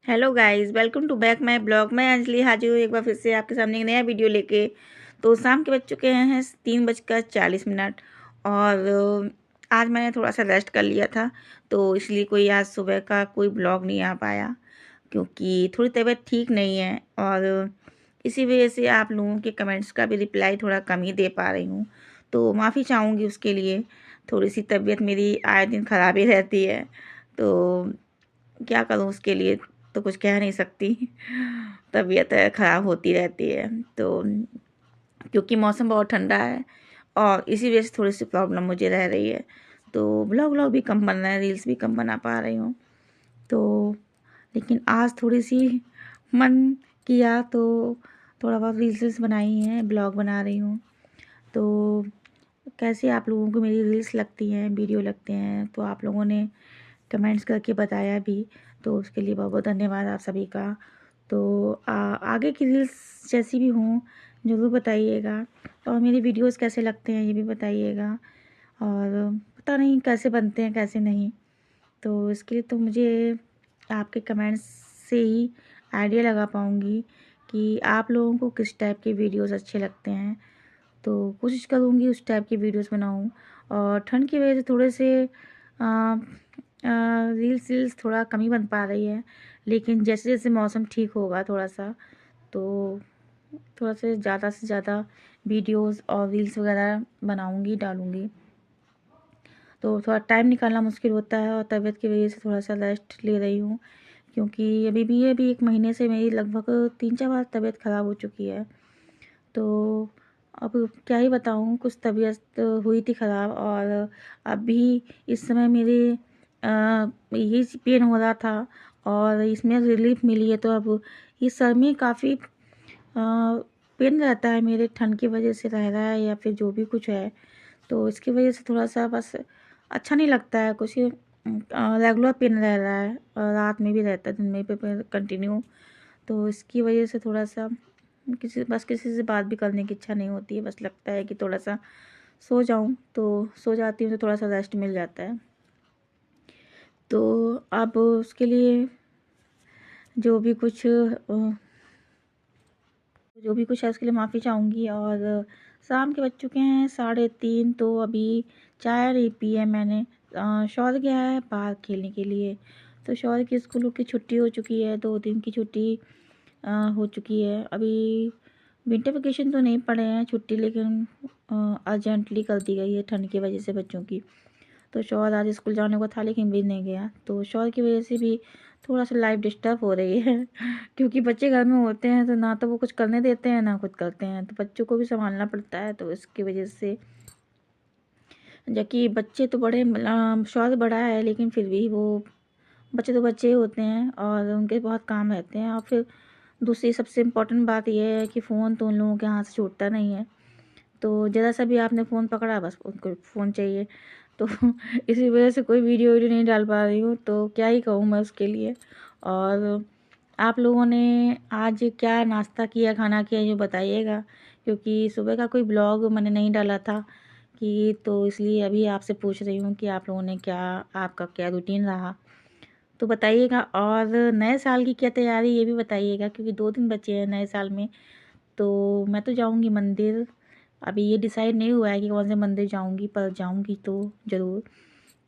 Hello guys, welcome to back my blog. मैं अंजलि हाजिर हूँ एक बार फिर से आपके सामने एक नया वीडियो लेके। तो शाम के बज चुके हैं 3:40। और आज मैंने थोड़ा सा रेस्ट कर लिया था, तो इसलिए कोई आज सुबह का कोई ब्लॉग नहीं आ पाया, क्योंकि थोड़ी तबीयत ठीक नहीं है। और इसी वजह से आप लोगों के कमेंट्स का भी रिप्लाई थोड़ा कम ही दे पा रही हूँ, तो माफ़ी चाहूँगी उसके लिए। थोड़ी सी तबीयत मेरी आए दिन ख़राब ही रहती है, तो क्या करूँ उसके लिए, तो कुछ कह नहीं सकती। तबीयत ख़राब होती रहती है, तो क्योंकि मौसम बहुत ठंडा है और इसी वजह से थोड़ी सी प्रॉब्लम मुझे रह रही है। तो ब्लॉग व्लॉग भी कम बन रहे हैं, रील्स भी कम बना पा रही हूँ। तो लेकिन आज थोड़ी सी मन किया तो थोड़ा बहुत रील्स बनाई हैं, ब्लॉग बना रही हूँ। तो कैसे आप लोगों को मेरी रील्स लगती हैं, वीडियो लगते हैं, तो आप लोगों ने कमेंट्स करके बताया भी, तो उसके लिए बहुत बहुत धन्यवाद आप सभी का। तो आगे की रील्स जैसी भी हों ज़रूर बताइएगा, और मेरे वीडियोस कैसे लगते हैं ये भी बताइएगा। और पता नहीं कैसे बनते हैं कैसे नहीं, तो इसके लिए तो मुझे आपके कमेंट्स से ही आइडिया लगा पाऊँगी कि आप लोगों को किस टाइप के वीडियोस अच्छे लगते हैं। तो कोशिश करूँगी उस टाइप की वीडियोस बनाऊँ। और ठंड की वजह से थोड़े से रील्स थोड़ा कम ही बन पा रही है, लेकिन जैसे जैसे मौसम ठीक होगा थोड़ा सा, तो थोड़ा से ज़्यादा वीडियोस और रील्स वगैरह बनाऊँगी, डालूँगी। तो थोड़ा टाइम निकालना मुश्किल होता है, और तबीयत की वजह से थोड़ा सा रेस्ट ले रही हूँ, क्योंकि अभी एक महीने से मेरी लगभग 3-4 बार तबीयत ख़राब हो चुकी है। तो अब क्या ही बताऊँ, कुछ तबीयत हुई थी ख़राब, और अभी इस समय मेरे ये पेन हो रहा था और इसमें रिलीफ मिली है। तो अब ये सर में काफ़ी पेन रहता है मेरे, ठंड की वजह से रह रहा है या फिर जो भी कुछ है, तो इसकी वजह से थोड़ा सा बस अच्छा नहीं लगता है कुछ। रेगुलर पेन रह रहा है, और रात में भी रहता है, दिन में भी कंटिन्यू। तो इसकी वजह से थोड़ा सा किसी से बात भी करने की इच्छा नहीं होती है, बस लगता है कि थोड़ा सा सो जाऊं, तो सो जाती हूँ तो थोड़ा सा रेस्ट मिल जाता है। तो अब उसके लिए जो भी कुछ है उसके लिए माफ़ी चाहूँगी। और शाम के बज चुके हैं 3:30, तो अभी चाय नहीं पी है मैंने। शौर्य गया है बाहर खेलने के लिए, तो शौर्य की स्कूलों की छुट्टी हो चुकी है, 2 दिन की छुट्टी हो चुकी है। अभी विंटर वेकेशन तो नहीं पड़े हैं छुट्टी, लेकिन अर्जेंटली कर दी गई है ठंड की वजह से बच्चों की। तो शौर्य आज स्कूल जाने को था लेकिन भी नहीं गया, तो शौर्य की वजह से भी थोड़ा सा लाइफ डिस्टर्ब हो रही है। क्योंकि बच्चे घर में होते हैं तो ना तो वो कुछ करने देते हैं ना खुद करते हैं, तो बच्चों को भी संभालना पड़ता है, तो इसकी वजह से। जबकि बच्चे तो बड़े शौर्य बड़ा है, लेकिन फिर भी वो बच्चे तो बच्चे ही होते हैं और उनके बहुत काम रहते हैं। और फिर दूसरी सबसे इम्पोर्टेंट बात यह है कि फ़ोन तो उन लोगों के हाथ से छूटता नहीं है, तो ज़रा सा भी आपने फ़ोन पकड़ा बस उनको फ़ोन चाहिए। तो इसी वजह से कोई वीडियो नहीं डाल पा रही हूँ, तो क्या ही कहूँ मैं उसके लिए। और आप लोगों ने आज क्या नाश्ता किया, खाना किया, ये बताइएगा, क्योंकि सुबह का कोई ब्लॉग मैंने नहीं डाला था कि, तो इसलिए अभी आपसे पूछ रही हूँ कि आप लोगों ने क्या, आपका क्या रूटीन रहा, तो बताइएगा। और नए साल की क्या तैयारी ये भी बताइएगा, क्योंकि 2 दिन बचे हैं नए साल में। तो मैं तो जाऊँगी मंदिर, अभी ये डिसाइड नहीं हुआ है कि कौन से मंदिर जाऊँगी, पर जाऊँगी तो ज़रूर।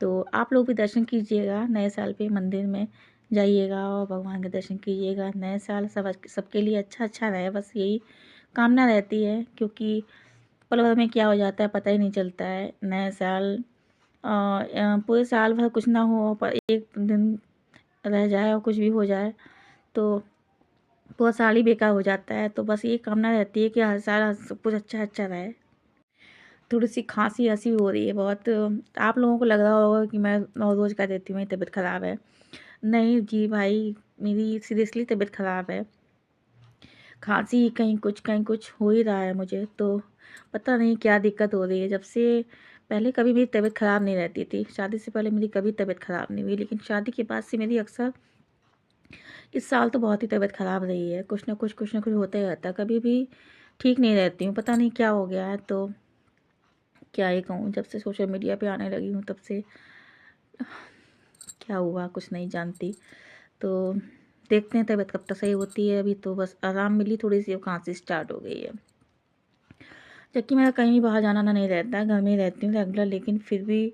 तो आप लोग भी दर्शन कीजिएगा, नए साल पे मंदिर में जाइएगा और भगवान के दर्शन कीजिएगा। नए साल सबके लिए अच्छा रहे, बस यही कामना रहती है, क्योंकि पल भर में क्या हो जाता है पता ही नहीं चलता है। नए साल पूरे साल भर कुछ ना हो, पर एक दिन रह जाए और कुछ भी हो जाए तो पूरा साल ही बेकार हो जाता है। तो बस ये कामना रहती है कि हर साल सब कुछ अच्छा रहे। थोड़ी सी खांसी ऐसी हो रही है बहुत, आप लोगों को लग रहा होगा कि मैं रोज़ कह देती हूँ मेरी तबीयत ख़राब है। नहीं जी भाई, मेरी सीरियसली तबीयत ख़राब है। खांसी कहीं कुछ हो ही रहा है मुझे, तो पता नहीं क्या दिक्कत हो रही है। जब से पहले कभी मेरी तबीयत ख़राब नहीं रहती थी, शादी से पहले मेरी कभी तबीयत ख़राब नहीं हुई, लेकिन शादी के बाद से मेरी अक्सर, इस साल तो बहुत ही तबीयत ख़राब रही है। कुछ ना कुछ होता ही रहता है, कभी भी ठीक नहीं रहती हूँ, पता नहीं क्या हो गया है। तो क्या ही कहूँ, जब से सोशल मीडिया पे आने लगी हूँ तब से क्या हुआ कुछ नहीं जानती। तो देखते हैं तबीयत कब तक सही होती है। अभी तो बस आराम मिली थोड़ी सी, खांसी स्टार्ट हो गई है। जबकि मेरा कहीं भी बाहर जाना ना नहीं रहता है, घर में ही रहती हूँ रेगुलर, लेकिन फिर भी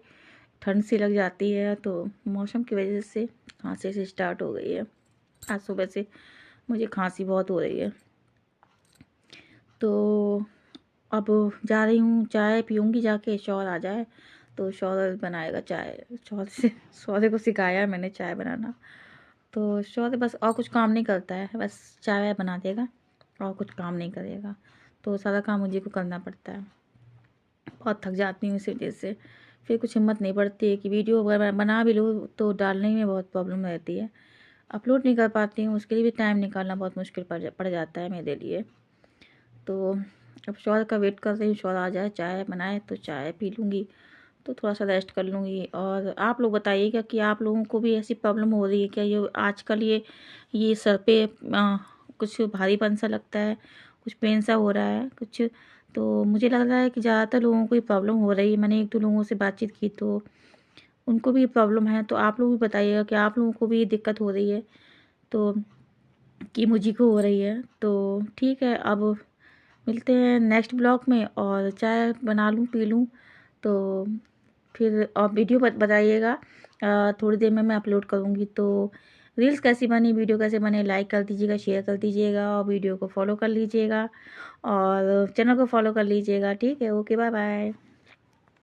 ठंड सी लग जाती है, तो मौसम की वजह से खांसी से स्टार्ट हो गई है। आज सुबह से मुझे खांसी बहुत हो रही है। तो अब जा रही हूँ, चाय पीऊँगी जाके, शौहर आ जाए तो शौहर बनाएगा चाय। शौहर को सिखाया है मैंने चाय बनाना, तो शौहर बस और कुछ काम नहीं करता है, बस चाय वाय बना देगा और कुछ काम नहीं करेगा। तो सारा काम मुझे को करना पड़ता है। बहुत थक जाती हूँ इस वजह से, फिर कुछ हिम्मत नहीं पड़ती है कि वीडियो अगर बना भी लूँ तो डालने में बहुत प्रॉब्लम रहती है, अपलोड नहीं कर पाती हूँ। उसके लिए भी टाइम निकालना बहुत मुश्किल पड़ जाता है मेरे लिए। तो अब शौहर का वेट कर रही हूँ, शौहर आ जाए, चाय बनाए तो चाय पी लूँगी, तो थोड़ा सा रेस्ट कर लूँगी। और आप लोग बताइएगा कि आप लोगों को भी ऐसी प्रॉब्लम हो रही है क्या? ये आजकल ये सर पे कुछ भारीपन सा लगता है, कुछ पेन सा हो रहा है कुछ, तो मुझे लग रहा है कि ज़्यादातर लोगों को ये प्रॉब्लम हो रही है। मैंने 1-2 लोगों से बातचीत की तो उनको भी ये प्रॉब्लम है। तो आप लोग भी बताइएगा कि आप लोगों को भी ये दिक्कत हो रही है तो, कि मुझे को हो रही है। तो ठीक है, अब मिलते हैं नेक्स्ट ब्लॉग में, और चाय बना लूँ पी लूँ, तो फिर और वीडियो बताइएगा। थोड़ी देर में मैं अपलोड करूँगी। तो रील्स कैसी बनी, वीडियो कैसे बने, लाइक कर दीजिएगा, शेयर कर दीजिएगा, और वीडियो को फॉलो कर लीजिएगा, और चैनल को फॉलो कर लीजिएगा। ठीक है, ओके, बाय बाय।